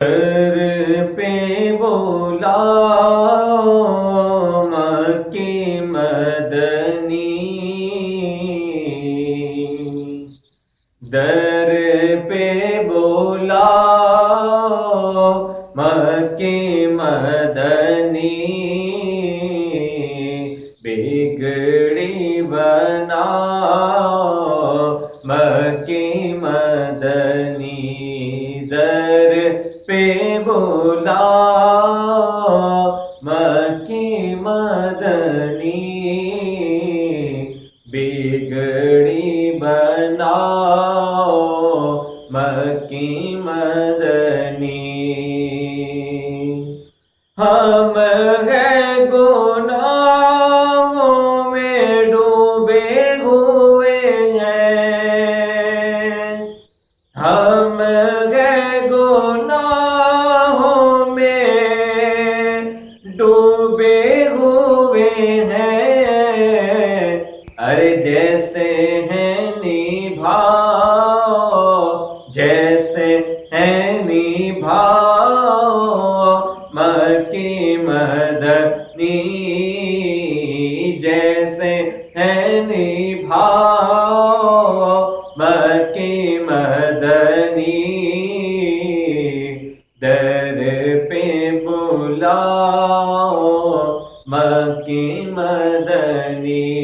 در پہ بلاؤ مکی مدنی، در پہ بلاؤ مکی مدنی، بگڑی بناؤ مکی مدنی، در پہ بلاؤ مکی مدنی، بگڑی بناؤ مکی مدنی۔ ہم ہیں گناہوں میں ڈوبے ہوئے ہیں، ہم ہیں گناہوں میں ڈوبے ہوئے ہیں، ارے جیسے ہیں نبھاؤ، جیسے ہیں نبھاؤ مکی مدنی، جیسے ہیں نبھاؤ مکی مدنی، در پہ بلاؤ مکی مدنی۔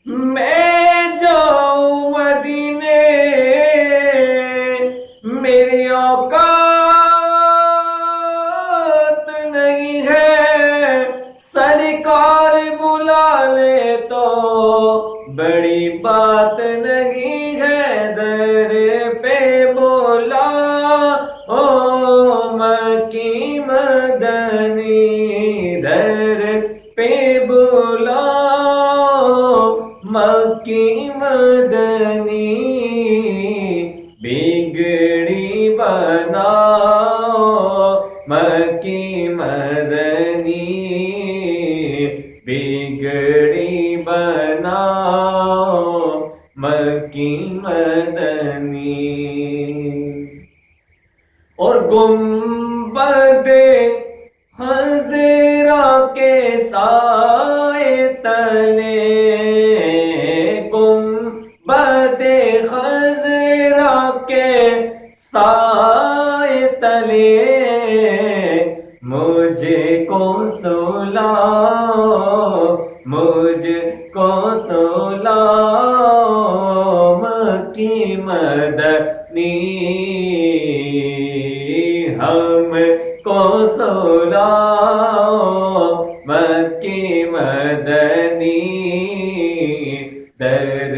میں جاؤں مدینے میری اوقات نہیں ہے، سرکار بلا لے تو بڑی بات نہیں ہے، در پہ بلاؤ مکی مدنی، در پہ بلاؤ مکی مدنی، بگڑی بناؤ مکی مدنی، بگڑی بناؤ مکی مدنی۔ اور گنبد خضرا کے سائے تلے، گنبد خضرا کے سائے تلے، مجھ کو سلاؤ، مجھ کو سلاؤ مکی مدنی، ہم کو سلاؤ مکی مدنی، در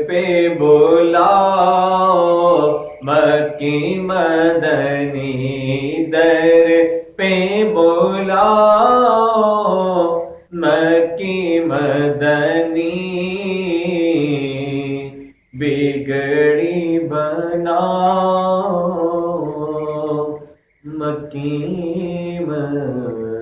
پہ بلاؤ مکی مدنی، در پہ بلاؤ مکی مدنی، بگڑی بناؤ مکی مدنی۔